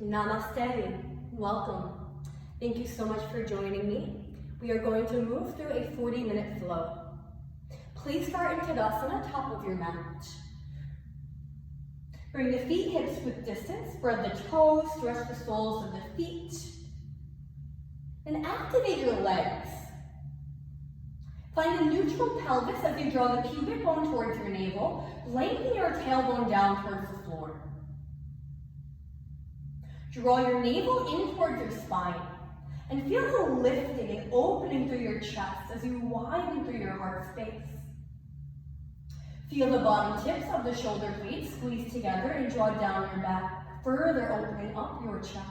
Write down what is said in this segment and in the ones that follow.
Namaste. Welcome. Thank you so much for joining me. We are going to move through a 40-minute flow. Please start in Tadasana, top of your mat. Bring the feet hips width distance, spread the toes, stretch the soles of the feet, and activate your legs. Find a neutral pelvis as you draw the pubic bone towards your navel, lengthen your tailbone down towards the floor. Draw your navel in towards your spine and feel the lifting and opening through your chest as you widen through your heart space. Feel the bottom tips of the shoulder blades squeeze together and draw down your back, further opening up your chest.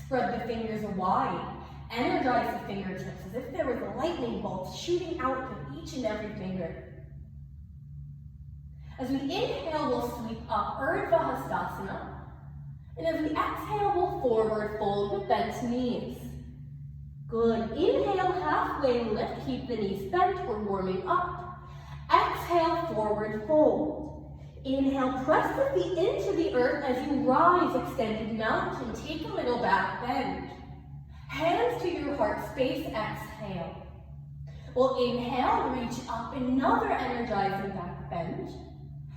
Spread the fingers wide. Energize the fingertips as if there was lightning bolts shooting out of each and every finger. As we inhale, we'll sweep up, Urdhva Hastasana. And as we exhale, we'll forward fold with bent knees. Good. Inhale, halfway lift. Keep the knees bent. We're warming up. Exhale, forward fold. Inhale, press the feet into the earth as you rise, extended mountain. Take a little back bend. Hands to your heart space, exhale. We'll inhale, reach up, another energizing back bend.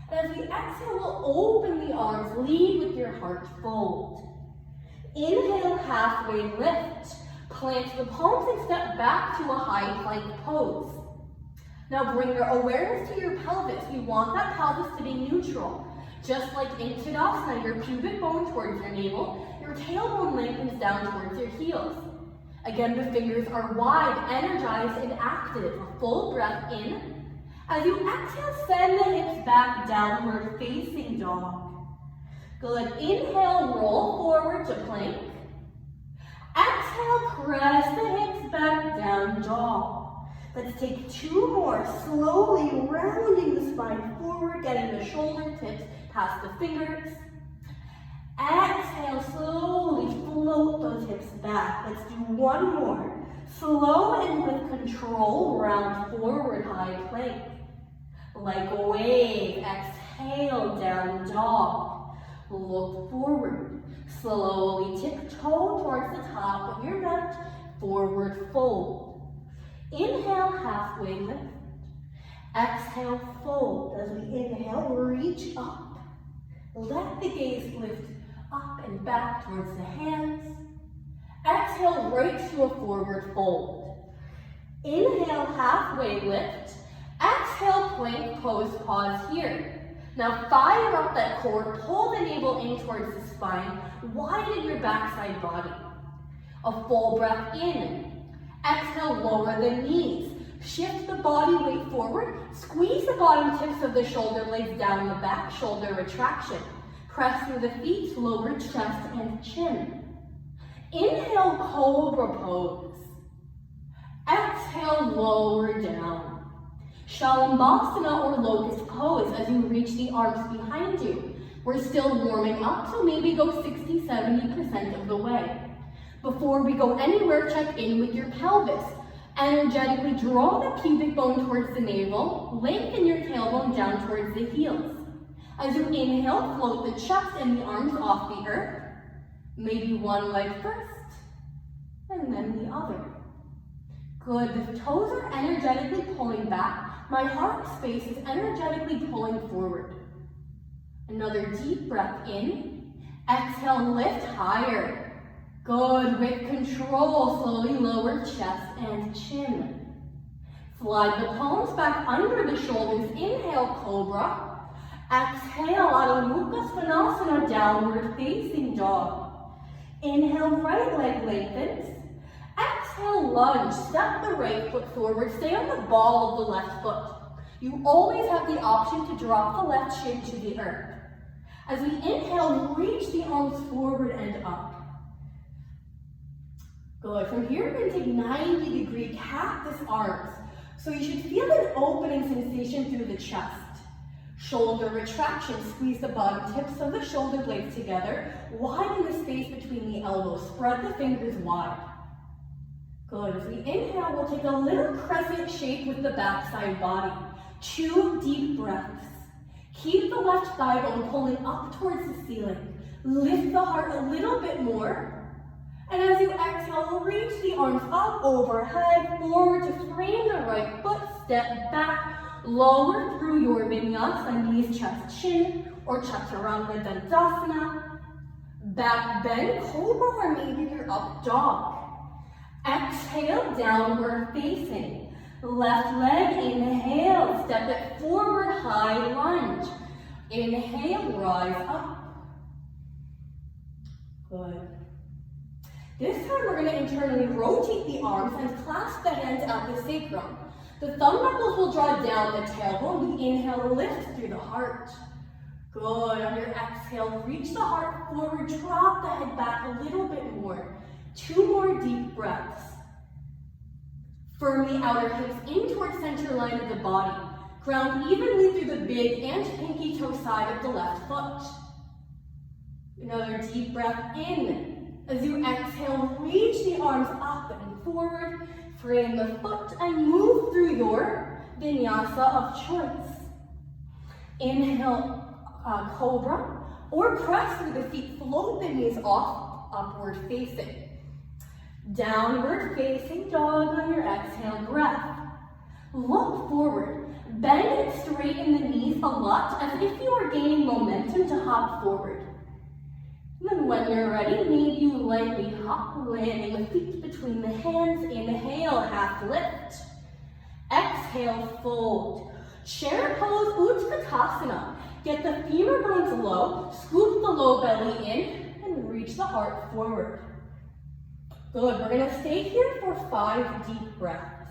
And as we exhale, we'll open the arms, lead with your heart, fold. Inhale, halfway lift. Plant the palms and step back to a high plank pose. Now bring your awareness to your pelvis. We want that pelvis to be neutral. Just like in Tadasana, your pubic bone towards your navel, your tailbone lengthens down towards your heels. Again, the fingers are wide, energized, and active. A full breath in. As you exhale, send the hips back, downward facing dog. Good. Inhale, roll forward to plank. Exhale, press the hips back, down dog. Let's take two more, slowly rounding the spine forward, getting the shoulder tips past the fingers. Exhale, slowly float those hips back. Let's do one more. Slow and with control, round forward, high plank. Like a wave, exhale, down dog. Look forward. Slowly tiptoe towards the top of your mat, forward fold. Inhale, halfway lift. Exhale, fold. As we inhale, reach up. Let the gaze lift up and back towards the hands. Exhale, right to a forward fold. Inhale, halfway lift. Exhale, plank pose, pause here. Now fire up that core, pull the navel in towards the spine, widen your backside body. A full breath in. Exhale, lower the knees. Shift the body weight forward, squeeze the bottom tips of the shoulder blades down the back, shoulder retraction. Press through the feet, lower chest and chin. Inhale, cobra pose. Exhale, lower down. Shalabhasana or locust pose as you reach the arms behind you. We're still warming up, so maybe go 60-70% of the way. Before we go anywhere, check in with your pelvis. Energetically draw the pubic bone towards the navel, lengthen your tailbone down towards the heels. As you inhale, float the chest and the arms off the earth. Maybe one leg first, and then the other. Good, the toes are energetically pulling back. My heart space is energetically pulling forward. Another deep breath in. Exhale, lift higher. Good, with control, slowly lower chest and chin. Slide the palms back under the shoulders. Inhale, cobra. Exhale, Adho Mukha Svanasana, downward facing dog. Inhale, right leg lengthens. Exhale, lunge. Step the right foot forward. Stay on the ball of the left foot. You always have the option to drop the left shin to the earth. As we inhale, reach the arms forward and up. Good. From here, we're going to take 90-degree cactus arms. So you should feel an opening sensation through the chest. Shoulder retraction. Squeeze the bottom tips of the shoulder blades together. Widen the space between the elbows. Spread the fingers wide. Good. As we inhale, we'll take a little crescent shape with the backside body. 2 deep breaths. Keep the left thigh bone pulling up towards the ceiling. Lift the heart a little bit more. And as you exhale, reach the arms up overhead, forward to frame the right foot, step back, lower through your vinyasa, knees, chest, chin, or chaturanga dandasana. Back bend, cobra, or maybe your up dog. Exhale, downward facing. Left leg, inhale, step it forward, high lunge. Inhale, rise up. Good. This time we're going to internally rotate the arms and clasp the hands at the sacrum. The thumb knuckles will draw down the tailbone. You inhale, lift through the heart. Good. On your exhale, reach the heart forward, drop the head back a little bit more. 2 more deep breaths. Firm the outer hips in towards center line of the body. Ground evenly through the big and pinky toe side of the left foot. Another deep breath in. As you exhale, reach the arms up and forward, frame the foot, and move through your vinyasa of choice. Inhale, cobra, or press through the feet, float the knees off, upward facing. Downward facing dog on your exhale breath. Look forward, bend and straighten the knees a lot as if you are gaining momentum to hop forward. And then when you're ready, maybe you lightly hop, landing the feet between the hands. Inhale, half lift. Exhale, fold. Chair pose, Utkatasana. Get the femur bones low, scoop the low belly in, and reach the heart forward. Good, we're gonna stay here for 5 deep breaths.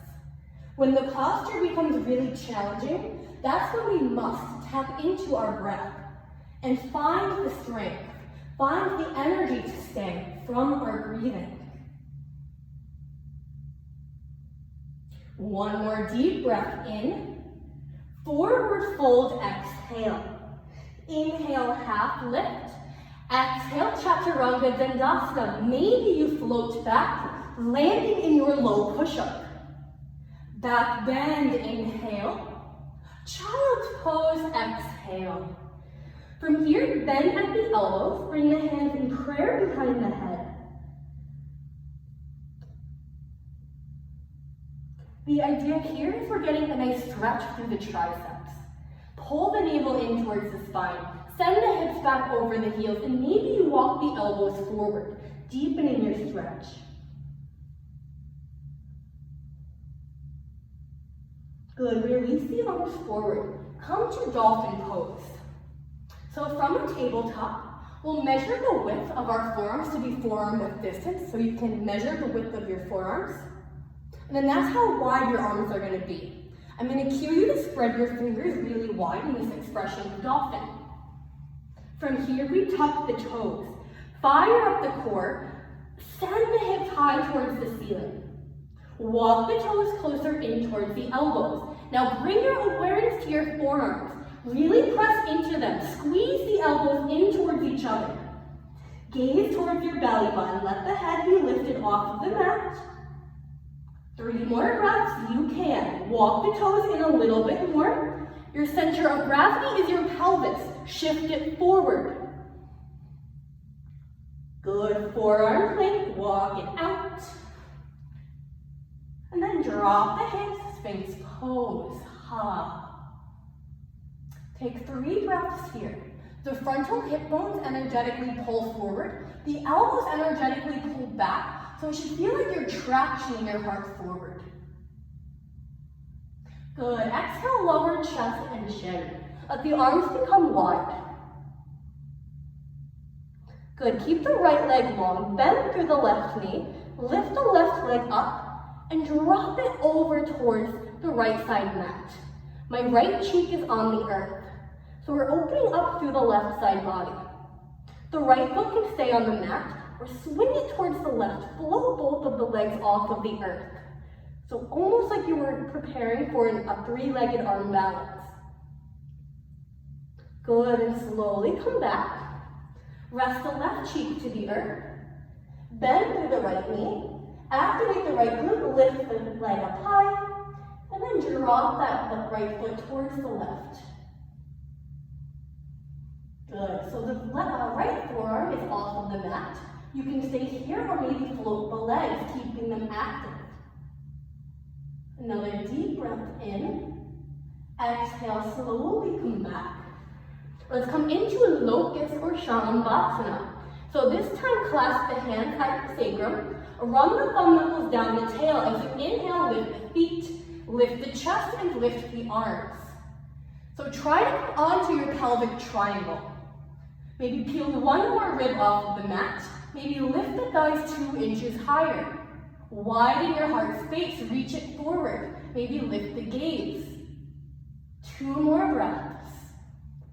When the posture becomes really challenging, that's when we must tap into our breath and find the strength. Find the energy to stay from our breathing. 1 more deep breath in. Forward fold, exhale. Inhale, half lift. Exhale, chaturanga dandasana. Maybe you float back, landing in your low push-up. Back bend, inhale. Child's pose, exhale. From here, bend at the elbows, bring the hands in prayer behind the head. The idea here is we're getting a nice stretch through the triceps. Pull the navel in towards the spine. Send the hips back over the heels, and maybe you walk the elbows forward, deepening your stretch. Good, release the arms forward. Come to dolphin pose. So from a tabletop, we'll measure the width of our forearms to be forearm width distance, so you can measure the width of your forearms. And then that's how wide your arms are going to be. I'm going to cue you to spread your fingers really wide in this expression of dolphin. From here, we tuck the toes. Fire up the core. Send the hips high towards the ceiling. Walk the toes closer in towards the elbows. Now bring your awareness to your forearms. Really press into them. Squeeze the elbows in towards each other. Gaze towards your belly button. Let the head be lifted off of the mat. 3 more breaths, you can. Walk the toes in a little bit more. Your center of gravity is your pelvis. Shift it forward. Good, forearm plank, walk it out. And then drop the hips, Sphinx pose, ha. Take 3 breaths here. The frontal hip bones energetically pull forward. The elbows energetically pull back. So it should feel like you're tractioning your heart forward. Good. Exhale, lower chest and chin. Let the arms become wide. Good. Keep the right leg long. Bend through the left knee. Lift the left leg up and drop it over towards the right side mat. My right cheek is on the earth. So we're opening up through the left side body. The right foot can stay on the mat or swing it towards the left. Float both of the legs off of the earth. So almost like you were preparing for a 3-legged arm balance. Good, and slowly come back. Rest the left cheek to the earth. Bend through the right knee. Activate the right glute, lift the leg up high. And then drop that right foot towards the left. Good. So the right forearm is off of the mat. You can stay here or maybe float the legs, keeping them active. Another deep breath in. Exhale, slowly come back. Let's come into a locust or Shalabhasana. So this time, clasp the hands at your sacrum. Run the thumb knuckles down the tail. As you inhale, lift the feet, lift the chest, and lift the arms. So try to come onto your pelvic triangle. Maybe peel one more rib off of the mat. Maybe lift the thighs 2 inches higher. Widen your heart space, reach it forward. Maybe lift the gaze. 2 more breaths.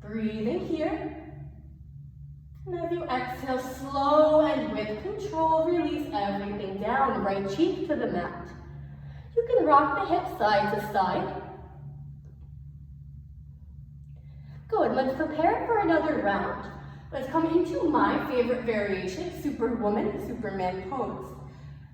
Breathe in here. And as you exhale, slow and with control, release everything down. Right cheek to the mat. You can rock the hips side to side. Good, let's prepare for another round. Let's come into my favorite variation, Superwoman, Superman pose.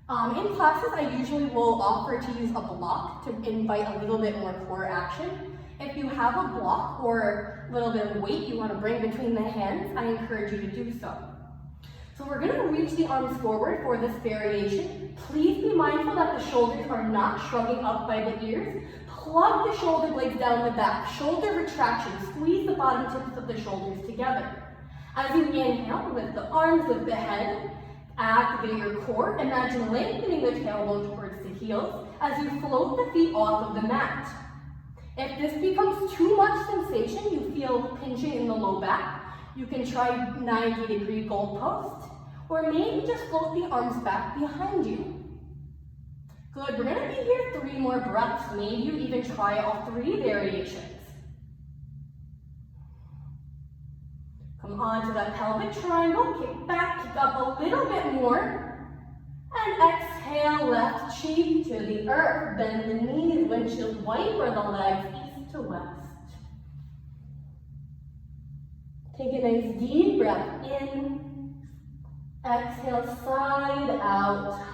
In classes, I usually will offer to use a block to invite a little bit more core action. If you have a block or a little bit of weight you want to bring between the hands, I encourage you to do so. So we're going to reach the arms forward for this variation. Please be mindful that the shoulders are not shrugging up by the ears. Plug the shoulder blades down the back. Shoulder retraction. Squeeze the bottom tips of the shoulders together. As you inhale, lift the arms, lift the head. Activate your core. Imagine lengthening the tailbone towards the heels as you float the feet off of the mat. If this becomes too much sensation, you feel pinching in the low back, you can try 90-degree goalpost, or maybe just float the arms back behind you. Good, we're gonna be here 3 more breaths. Maybe you even try all 3 variations. Come on to that pelvic triangle, kick back, kick up a little bit more, and exhale, left cheek to the earth. Bend the knees, windshield wiper the legs east to west. Take a nice deep breath in. Exhale, side out.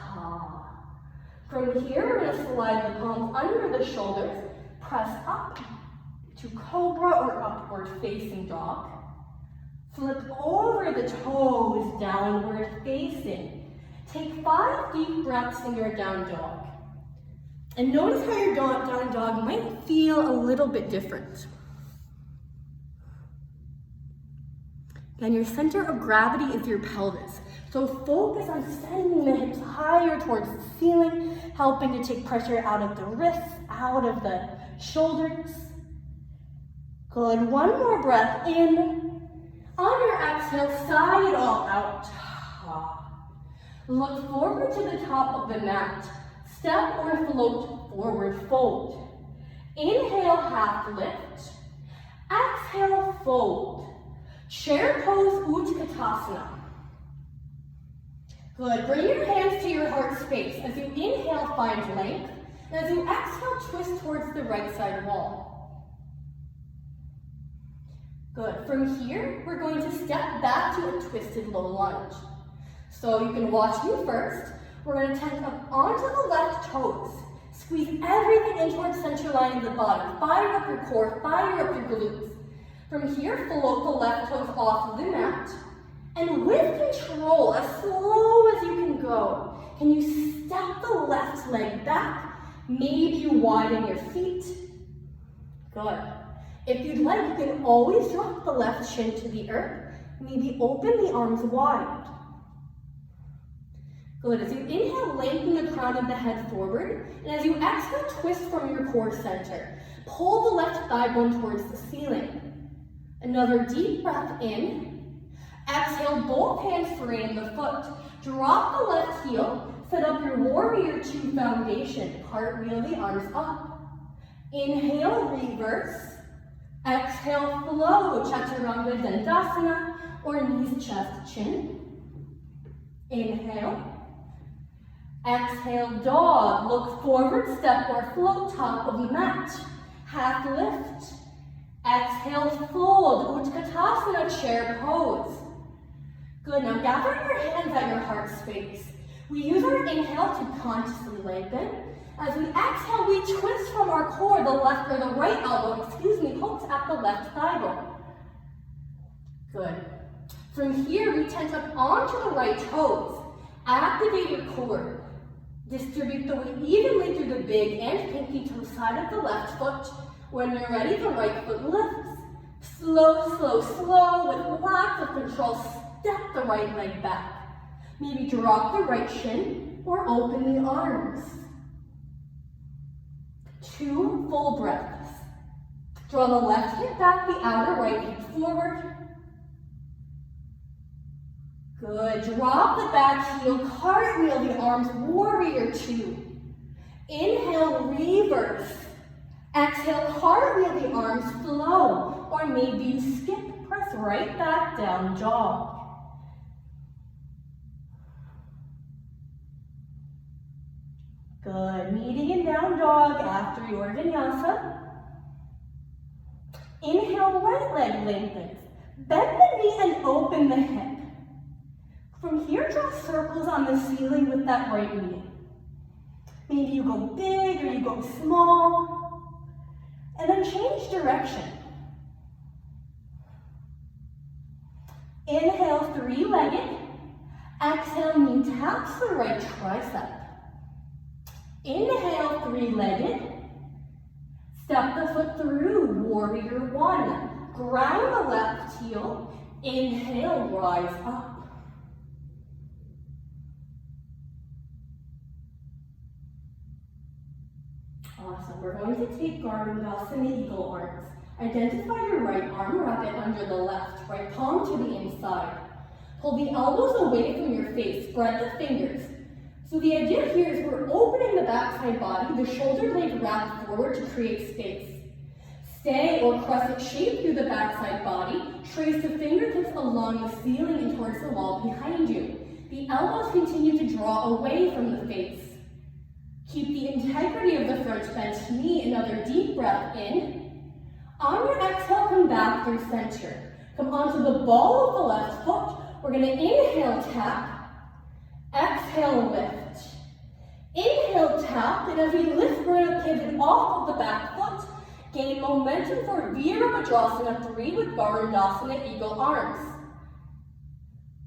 From here, we're going to slide the palms under the shoulders. Press up to cobra or upward facing dog. Flip over the toes, downward facing. Take 5 deep breaths in your down dog. And notice how your down dog might feel a little bit different. Then your center of gravity is your pelvis. So focus on sending the hips higher towards the ceiling, helping to take pressure out of the wrists, out of the shoulders. Good, 1 more breath in. On your exhale, sigh it all out. Look forward to the top of the mat. Step or float forward fold. Inhale, half lift. Exhale, fold. Chair pose, Utkatasana. Good, bring your hands to your heart space. As you inhale, find length. And as you exhale, twist towards the right side wall. Good, from here, we're going to step back to a twisted low lunge. So you can watch me first. We're going to tent up onto the left toes. Squeeze everything in towards center line of the bottom. Fire up your core, fire up your glutes. From here, float the left toes off of the mat. And with control, as slow as you can go, can you step the left leg back? Maybe you widen your feet. Good. If you'd like, you can always drop the left shin to the earth. Maybe open the arms wide. Good. As you inhale, lengthen the crown of the head forward. And as you exhale, twist from your core center. Pull the left thigh bone towards the ceiling. Another deep breath in. Exhale, both hands frame the foot. Drop the left heel. Set up your warrior 2 foundation. Cartwheel the arms up. Inhale, reverse. Exhale, flow, Chaturanga Dandasana, or knees, chest, chin. Inhale. Exhale, dog. Look forward, step or float, top of the mat. Half lift. Exhale, fold, Utkatasana, chair pose. Good, now gather your hands at your heart space. We use our inhale to consciously lengthen. As we exhale, we twist from our core, the left or the right elbow, pokes at the left thigh bone. Good. From here, reach hands up onto the right toes. Activate your core. Distribute the weight evenly through the big and pinky toe side of the left foot. When you're ready, the right foot lifts. Slow, slow, slow, with lots of control, step the right leg back. Maybe drop the right shin or open the arms. 2 full breaths. Draw the left hip back, the outer right hip forward. Good. Drop the back heel, cartwheel the arms, warrior 2. Inhale, reverse. Exhale, cartwheel the arms, flow. Or maybe you skip, press right back down, jog. Good. Meeting in down dog after your vinyasa. Inhale, right leg lengthens. Bend the knee and open the hip. From here, draw circles on the ceiling with that right knee. Maybe you go big or you go small. And then change direction. Inhale, 3-legged. Exhale, knee taps the right tricep. Inhale, 3-legged. Step the foot through, warrior 1. Ground the left heel. Inhale, rise up. Awesome. We're going to take Gardanasana Eagle Arms. Identify your right arm, wrap it under the left, right palm to the inside. Pull the elbows away from your face, spread the fingers. So the idea here is we're opening the backside body, the shoulder blade wrapped forward to create space. Stay or crescent shape through the backside body. Trace the fingertips along the ceiling and towards the wall behind you. The elbows continue to draw away from the face. Keep the integrity of the front bent knee. Another deep breath in. On your exhale, come back through center. Come onto the ball of the left foot. We're going to inhale, tap. Exhale, lift. Inhale, tap. And as we lift, we're going to pivot off of the back foot. Gain momentum for Virabhadrasana 3 with Gardanasana Eagle Arms.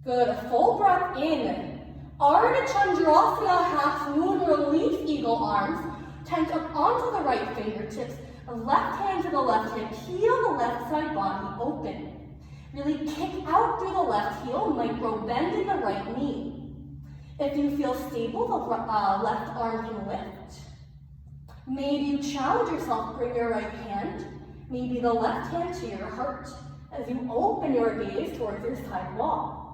Good. A full breath in. Ardha Chandrasana, half moon, release Eagle Arms. Tent up onto the right fingertips. Left hand to the left hip. Heel the left side body open. Really kick out through the left heel. Micro bend in the right knee. If you feel stable, the left arm can lift. Maybe you challenge yourself, bring your right hand, maybe the left hand to your heart as you open your gaze towards your side wall.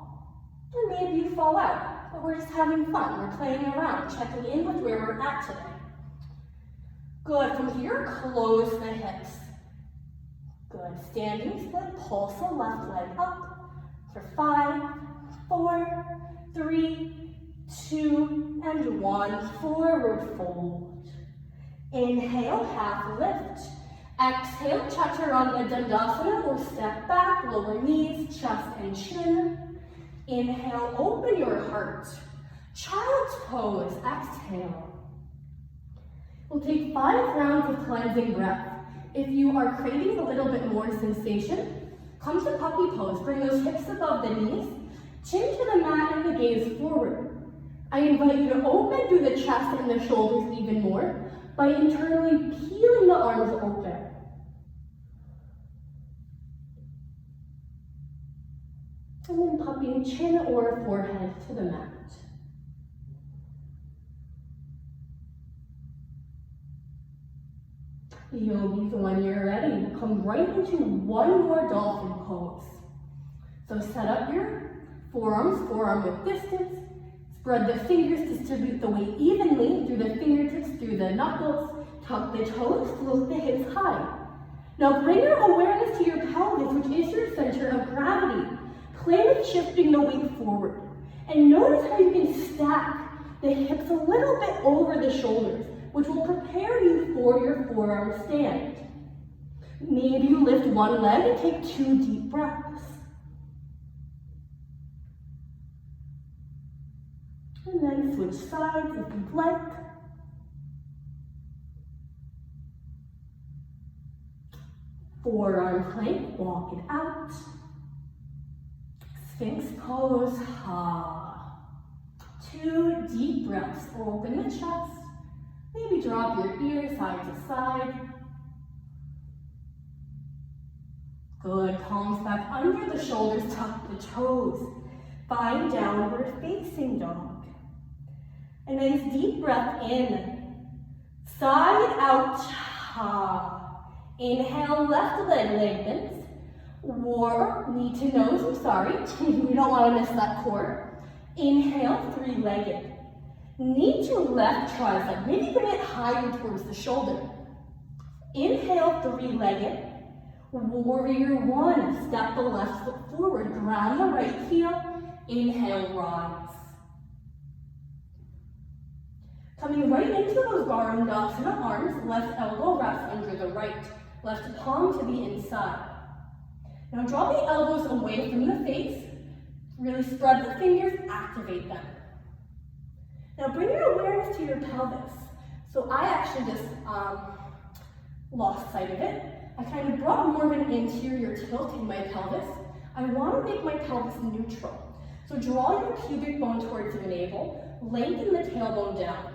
Or maybe you fall out, but we're just having fun. We're playing around, checking in with where we're at today. Good. From here, close the hips. Good. Standing split, pulse the left leg up for 5, 4, 3, 2, and 1. Forward fold. Inhale, half lift. Exhale, Chaturanga Dandasana or step back, lower knees, chest and chin. Inhale, open your heart. Child's pose, exhale. We'll take 5 rounds of cleansing breath. If you are craving a little bit more sensation, come to puppy pose. Bring those hips above the knees, chin to the mat and the gaze forward. I invite you to open through the chest and the shoulders even more by internally peeling the arms open. And then puppy chin or forehead to the mat. Yogis, when you're ready, we'll come right into one more dolphin pose. So set up your forearms, forearm width distance. Spread the fingers, distribute the weight evenly through the fingertips, through the knuckles. Tuck the toes, float the hips high. Now bring your awareness to your pelvis, which is your center of gravity. Play with shifting the weight forward. And notice how you can stack the hips a little bit over the shoulders, which will prepare you for your forearm stand. Maybe you lift one leg and take 2 deep breaths. And then switch sides if you'd like. Forearm plank, walk it out. Sphinx pose, ha. 2 deep breaths, open the chest. Maybe drop your ears side to side. Good, palms back under the shoulders, tuck the toes. Find downward facing dog. A nice deep breath in. Side out, ha. Inhale, left leg lengthens. War, knee to nose, I'm sorry. We don't want to miss that core. Inhale, 3-legged. Knee to left tricep, maybe bring it higher towards the shoulder. Inhale, 3-legged. Warrior 1, step the left foot forward, ground the right heel. Inhale, rise. Coming right into those Garudasana arms, left elbow rests under the right, left palm to the inside. Now draw the elbows away from the face, really spread the fingers, activate them. Now bring your awareness to your pelvis. So I actually just lost sight of it. I kind of brought more of an interior tilt in my pelvis. I want to make my pelvis neutral. So draw your pubic bone towards your navel, lengthen the tailbone down.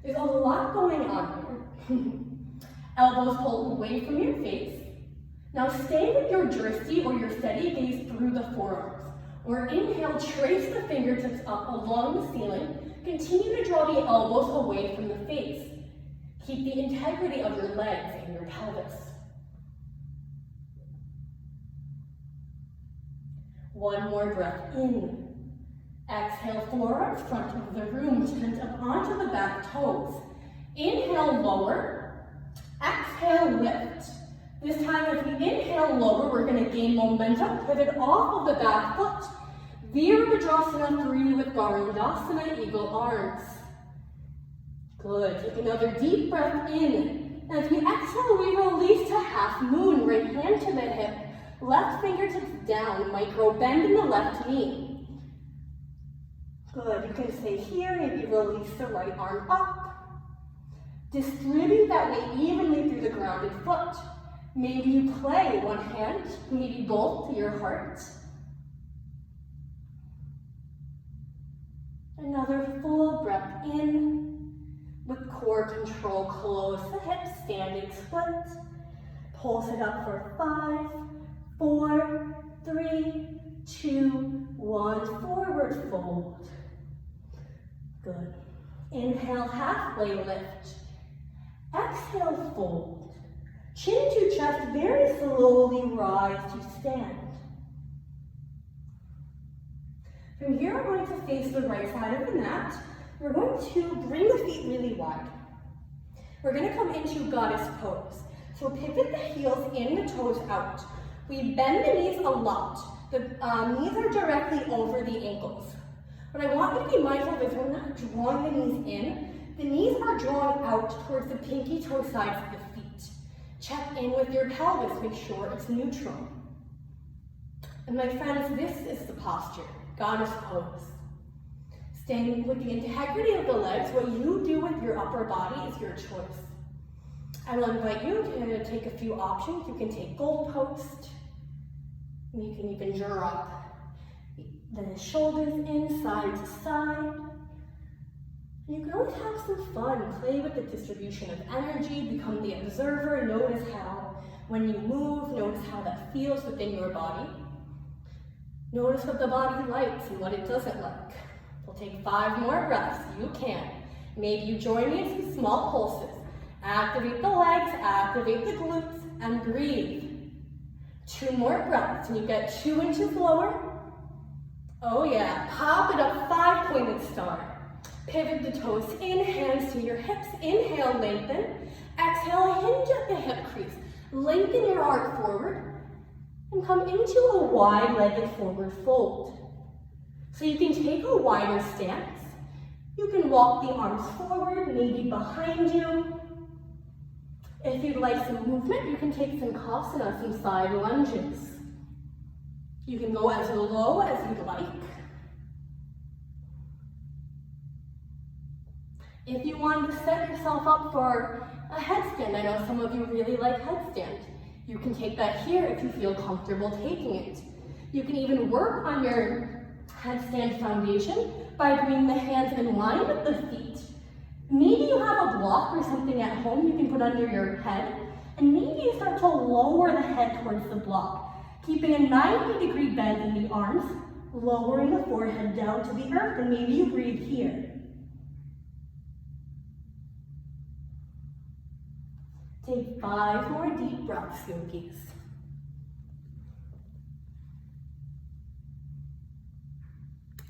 There's a lot going on here. Elbows pull away from your face. Now stay with your drishti or your steady gaze through the forearms. Or inhale, trace the fingertips up along the ceiling. Continue to draw the elbows away from the face. Keep the integrity of your legs and your pelvis. One more breath in. Exhale, forearms front of the room, tent up onto the back toes. Inhale, lower. Exhale, lift. This time, as we inhale, lower, we're going to gain momentum, pivot off of the back foot. Virabhadrasana 3 with Garudasana, eagle arms. Good. Take another deep breath in. As we exhale, we release to half moon. Right hand to the hip. Left fingertips down. Micro bend in the left knee. Good. You can stay here. Maybe release the right arm up. Distribute that weight evenly through the grounded foot. Maybe you play one hand, maybe both to your heart. Another full breath in. With core control, close the hips, standing split. Pulse it up for 5, 4, 3, 2, 1. Forward fold. Good. Inhale, halfway lift. Exhale, fold. Chin to chest, very slowly rise to stand. From here, we're going to face the right side of the mat. We're going to bring the feet really wide. We're going to come into goddess pose. So pivot the heels in, the toes out. We bend the knees a lot. The knees are directly over the ankles. What I want you to be mindful of is we're not drawing the knees in. The knees are drawn out towards the pinky toe sides of the feet. Check in with your pelvis, make sure it's neutral. And my friends, this is the posture, goddess pose. Staying with the integrity of the legs, what you do with your upper body is your choice. I will invite you to take a few options. You can take goalpost. You can even drop the shoulders in, side to side. You can always have some fun, play with the distribution of energy, become the observer, notice how, when you move, notice how that feels within your body. Notice what the body likes and what it doesn't like. We'll take 5 more breaths, you can. Maybe you join me in some small pulses. Activate the legs, activate the glutes, and breathe. 2 more breaths, and you get 2 inches lower. Oh yeah, pop it up, 5-pointed star. Pivot the toes in, hands to your hips. Inhale, lengthen. Exhale, hinge at the hip crease. Lengthen your arc forward and come into a wide-legged forward fold. So you can take a wider stance. You can walk the arms forward, maybe behind you. If you'd like some movement, you can take some kasana, some side lunges. You can go as low as you'd like. If you wanted to set yourself up for a headstand, I know some of you really like headstand. You can take that here if you feel comfortable taking it. You can even work on your headstand foundation by bringing the hands in line with the feet. Maybe you have a block or something at home you can put under your head, and maybe you start to lower the head towards the block, keeping a 90-degree bend in the arms, lowering the forehead down to the earth, and maybe you breathe here. Take 5 more deep breaths, yogis.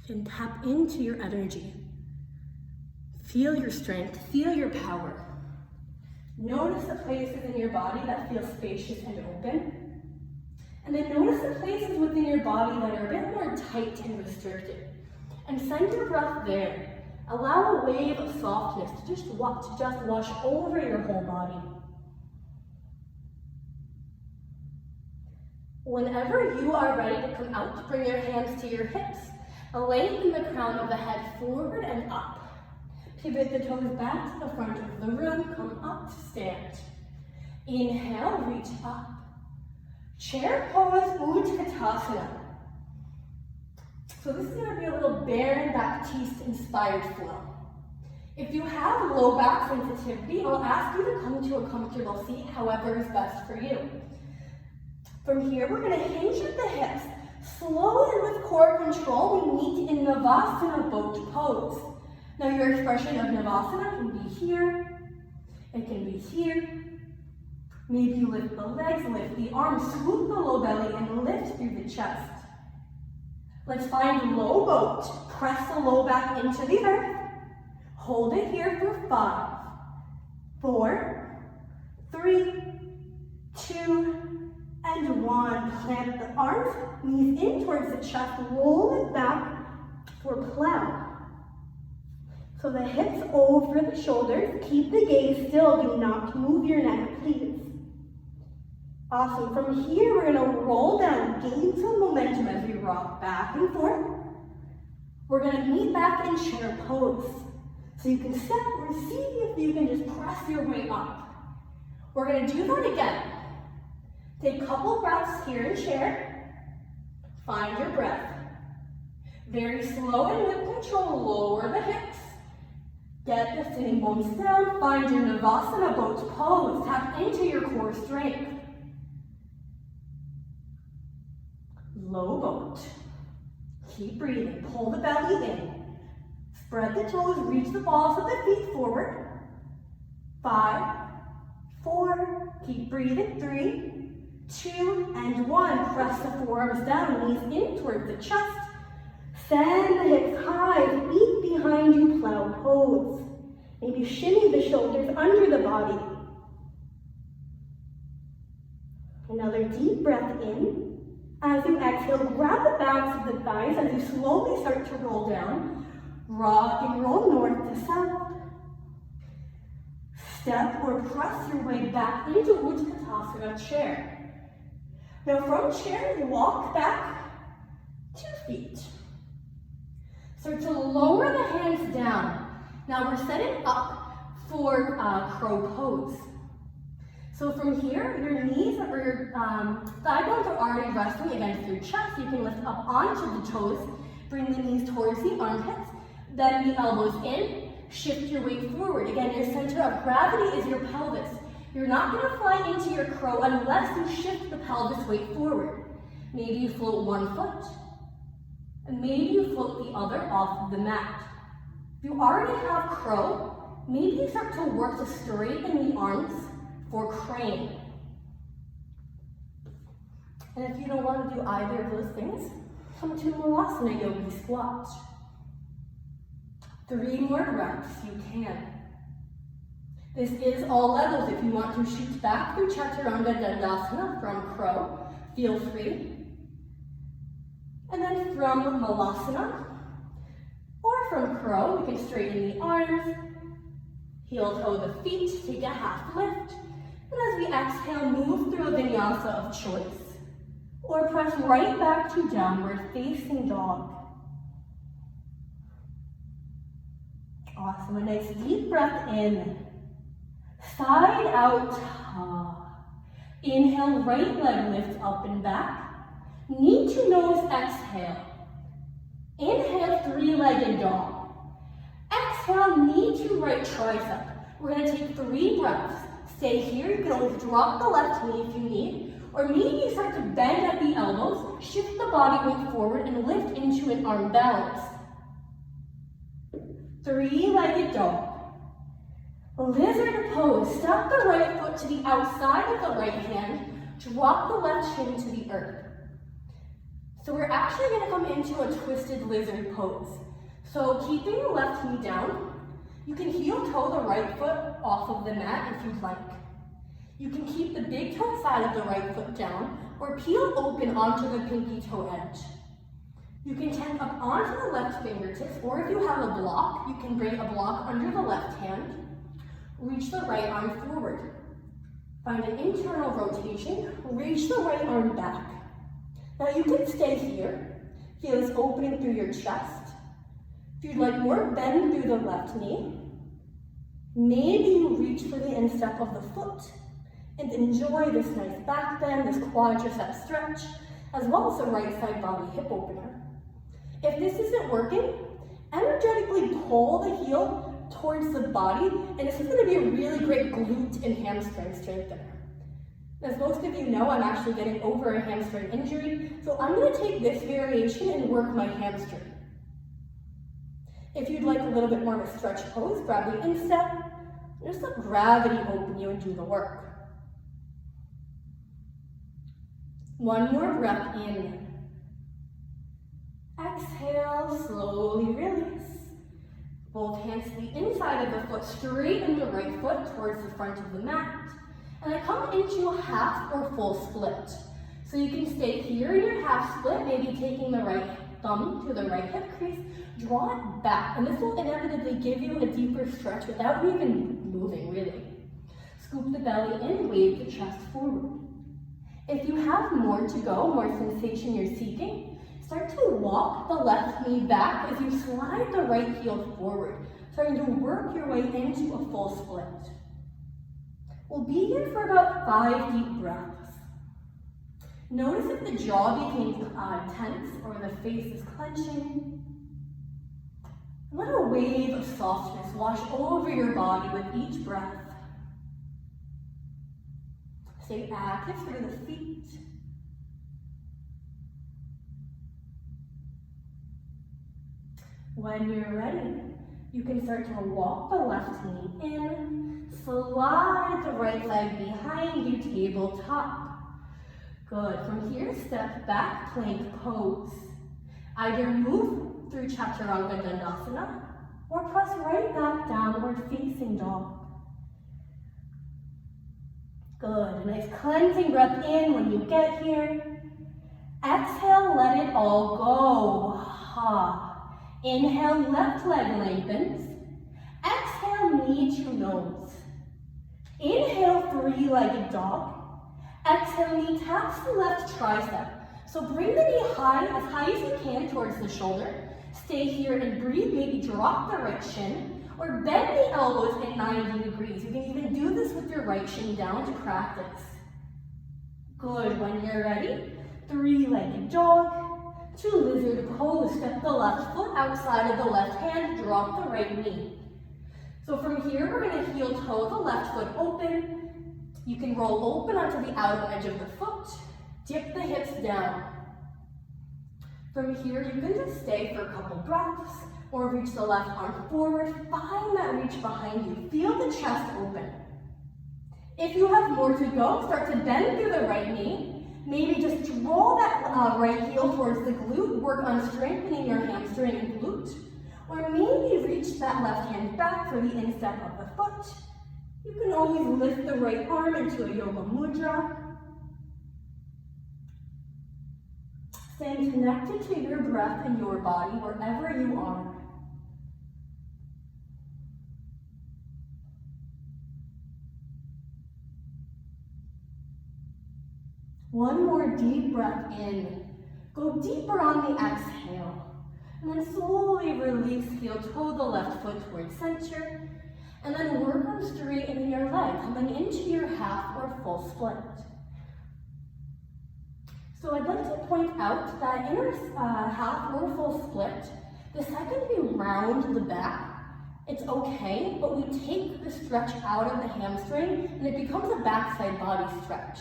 And tap into your energy. Feel your strength, feel your power. Notice the places in your body that feel spacious and open. And then notice the places within your body that are a bit more tight and restricted. And send your breath there. Allow a wave of softness to just wash over your whole body. Whenever you are ready to come out, bring your hands to your hips. Lengthen the crown of the head forward and up. Pivot the toes back to the front of the room. Come up to stand. Inhale, reach up. Chair pose, Utkatasana. So this is going to be a little Baron Baptiste inspired flow. If you have low back sensitivity, I'll ask you to come to a comfortable seat, however is best for you. From here, we're going to hinge at the hips. Slow and with core control, we meet in Navasana boat pose. Now your expression of Navasana can be here, it can be here. Maybe you lift the legs, lift the arms, swoop the low belly, and lift through the chest. Let's find low boat. Press the low back into the earth. Hold it here for 5, 4, 3, 2, and 1. Plant the arms, knees in towards the chest, roll it back for plow. So the hips over the shoulders, keep the gaze still, do not move your neck, please. Awesome, from here we're gonna roll down, gain some momentum as we rock back and forth. We're gonna meet back in chair pose. So you can step or see if you can just press your way up. We're gonna do that again. Take a couple breaths here in chair. Find your breath. Very slow and with control, lower the hips. Get the sitting bones down. Find your Navasana boat pose. Tap into your core strength. Low boat. Keep breathing. Pull the belly in. Spread the toes. Reach the balls of the feet forward. 5, 4. Keep breathing. 3, 2, and 1. Press the forearms down, knees in towards the chest. Send the hips high, feet behind you, plow pose. Maybe shimmy the shoulders under the body. Another deep breath in. As you exhale, grab the backs of the thighs as you slowly start to roll down. Rock and roll north to south. Step or press your way back into Utkatasana chair. Now from chair, walk back 2 feet. Start to lower the hands down. Now we're setting up for crow pose. So from here, your knees or your thigh bones are already resting against your chest. You can lift up onto the toes, bring the knees towards the armpits, then the elbows in, shift your weight forward. Again, your center of gravity is your pelvis. You're not going to fly into your crow unless you shift the pelvis weight forward. Maybe you float 1 foot, and maybe you float the other off of the mat. If you already have crow, maybe you start to work to straighten the arms for crane. And if you don't want to do either of those things, come to Malasana Yogi Squat. 3 more breaths, you can. This is all levels. If you want to shoot back through Chaturanga Dandasana from crow, feel free. And then from Malasana, or from crow, we can straighten the arms, heel toe the feet, take a half lift. And as we exhale, move through a vinyasa of choice. Or press right back to downward facing dog. Awesome, a nice deep breath in. Side out. Inhale, right leg lifts up and back. Knee to nose, exhale. Inhale, three-legged dog. Exhale, knee to right tricep. We're going to take 3 breaths. Stay here. You can always drop the left knee if you need, or maybe start to bend at the elbows, shift the body weight forward, and lift into an arm balance. Three-legged dog. Lizard pose. Step the right foot to the outside of the right hand. Drop the left shin to the earth. So we're actually going to come into a twisted lizard pose. So keeping the left knee down, you can heel toe the right foot off of the mat if you'd like. You can keep the big toe side of the right foot down or peel open onto the pinky toe edge. You can tend up onto the left fingertips, or if you have a block, you can bring a block under the left hand. Reach the right arm forward. Find an internal rotation, reach the right arm back. Now you can stay here. Feel this opening through your chest. If you'd like more, bend through the left knee. Maybe you reach for the instep of the foot and enjoy this nice back bend, this quadricep stretch, as well as the right side body hip opener. If this isn't working, energetically pull the heel towards the body, and this is going to be a really great glute and hamstring strengthener. As most of you know, I'm actually getting over a hamstring injury, so I'm going to take this variation and work my hamstring. If you'd like a little bit more of a stretch pose, grab the instep, just let gravity open you and do the work. One more breath in. Exhale, slowly release. Both hands to the inside of the foot, straighten the right foot towards the front of the mat. And I come into a half or full split. So you can stay here in your half split, maybe taking the right thumb to the right hip crease, draw it back. And this will inevitably give you a deeper stretch without you even moving, really. Scoop the belly in, wave the chest forward. If you have more to go, more sensation you're seeking, start to walk the left knee back as you slide the right heel forward, starting to work your way into a full split. We'll be here for about 5 deep breaths. Notice if the jaw became tense or the face is clenching. Let a wave of softness wash over your body with each breath. Stay active through the feet. When you're ready, you can start to walk the left knee in, slide the right leg behind you, tabletop. Good. From here, step back, plank pose. Either move through Chaturanga Dandasana or press right back, downward facing dog. Good. A nice cleansing breath in when you get here. Exhale, let it all go. Ha. Inhale, left leg lengthens. Exhale, knee to nose. Inhale, three-legged dog. Exhale, knee taps the left tricep. So bring the knee high as you can towards the shoulder. Stay here and breathe. Maybe drop the right shin or bend the elbows at 90 degrees. You can even do this with your right shin down to practice. Good. When you're ready, three-legged dog. To lizard pose, step the left foot outside of the left hand, drop the right knee. So from here, we're going to heel toe the left foot open. You can roll open onto the outer edge of the foot, dip the hips down. From here, you can just stay for a couple breaths or reach the left arm forward. Find that reach behind you. Feel the chest open. If you have more to go, start to bend through the right knee. Maybe just draw that right heel towards the glute, work on strengthening your hamstring and glute. Or maybe reach that left hand back for the instep of the foot. You can always lift the right arm into a yoga mudra. Staying connected to your breath and your body wherever you are. One more deep breath in. Go deeper on the exhale. And then slowly release, heel toe the left foot towards center. And then work on straightening your leg, coming into your half or full split. So I'd like to point out that in our half or full split, the second we round the back, it's okay, but we take the stretch out of the hamstring and it becomes a backside body stretch.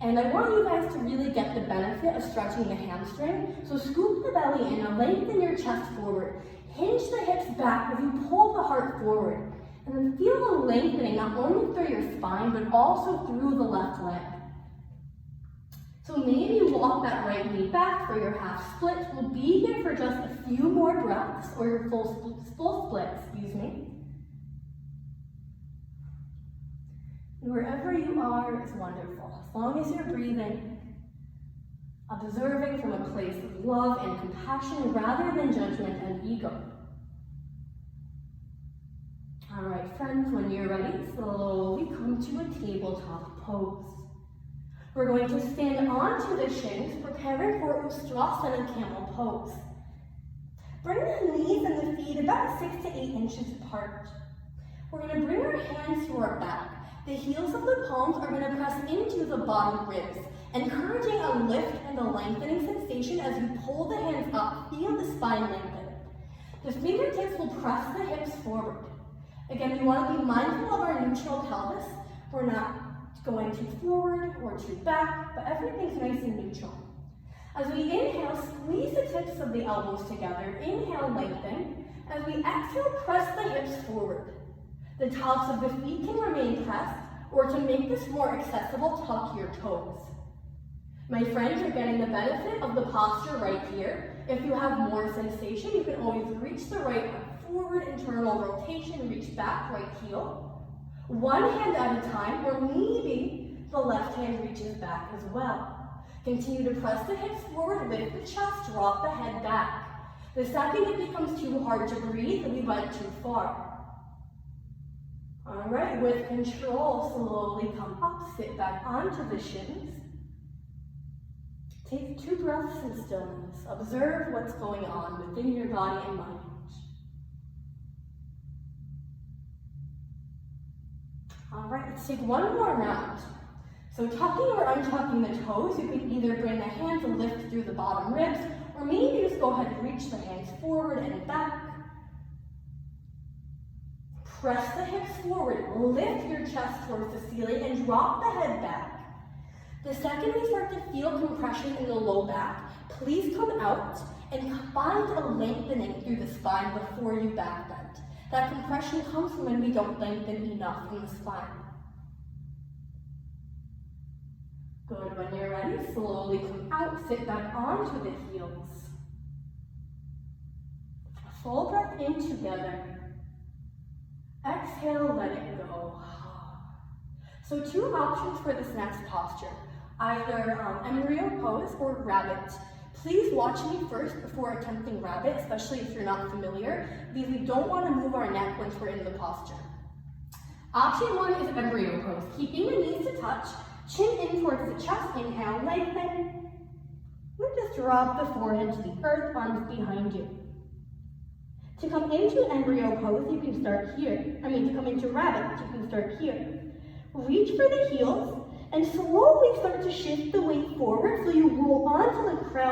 And I want you guys to really get the benefit of stretching the hamstring. So scoop the belly in and lengthen your chest forward. Hinge the hips back as you pull the heart forward. And then feel the lengthening not only through your spine, but also through the left leg. So maybe you walk that right knee back for your half split. We'll be here for just a few more breaths, or your full split, excuse me. And wherever you are is wonderful, as long as you're breathing, observing from a place of love and compassion rather than judgment and ego. All right, friends, when you're ready, slowly come to a tabletop pose. We're going to stand onto the shins, preparing for Ustrasana camel pose. Bring the knees and the feet about 6 to 8 inches apart. We're going to bring our hands to our back. The heels of the palms are going to press into the bottom ribs, encouraging a lift and a lengthening sensation as you pull the hands up. Feel the spine lengthen. The fingertips will press the hips forward. Again, we want to be mindful of our neutral pelvis. We're not going too forward or too back, but everything's nice and neutral. As we inhale, squeeze the tips of the elbows together. Inhale, lengthen. As we exhale, press the hips forward. The tops of the feet can remain pressed, or to make this more accessible, tuck your toes. My friends, you're getting the benefit of the posture right here. If you have more sensation, you can always reach the right arm forward, internal rotation, reach back, right heel. One hand at a time, or maybe the left hand reaches back as well. Continue to press the hips forward, lift the chest, drop the head back. The second it becomes too hard to breathe, we went too far. All right, with control, slowly come up, sit back onto the shins. Take 2 breaths in stillness. Observe what's going on within your body and mind. All right, let's take one more round. So tucking or untucking the toes, you can either bring the hands and lift through the bottom ribs, or maybe just go ahead and reach the hands forward and back. Press the hips forward, lift your chest towards the ceiling, and drop the head back. The second we start to feel compression in the low back, please come out and find a lengthening through the spine before you back bend. That compression comes from when we don't lengthen enough in the spine. Good, when you're ready, slowly come out, sit back onto the heels. A full breath in together. Exhale, let it go. So 2 options for this next posture, either embryo pose or rabbit. Please watch me first before attempting rabbit, especially if you're not familiar, because we don't want to move our neck once we're in the posture. Option 1 is embryo pose, keeping the knees to touch, chin in towards the chest, inhale, lengthen. And just drop the forehead to the earth, arms behind you. To come into embryo pose, you can start here. To come into rabbit, you can start here. Reach for the heels and slowly start to shift the weight forward so you roll onto the crown.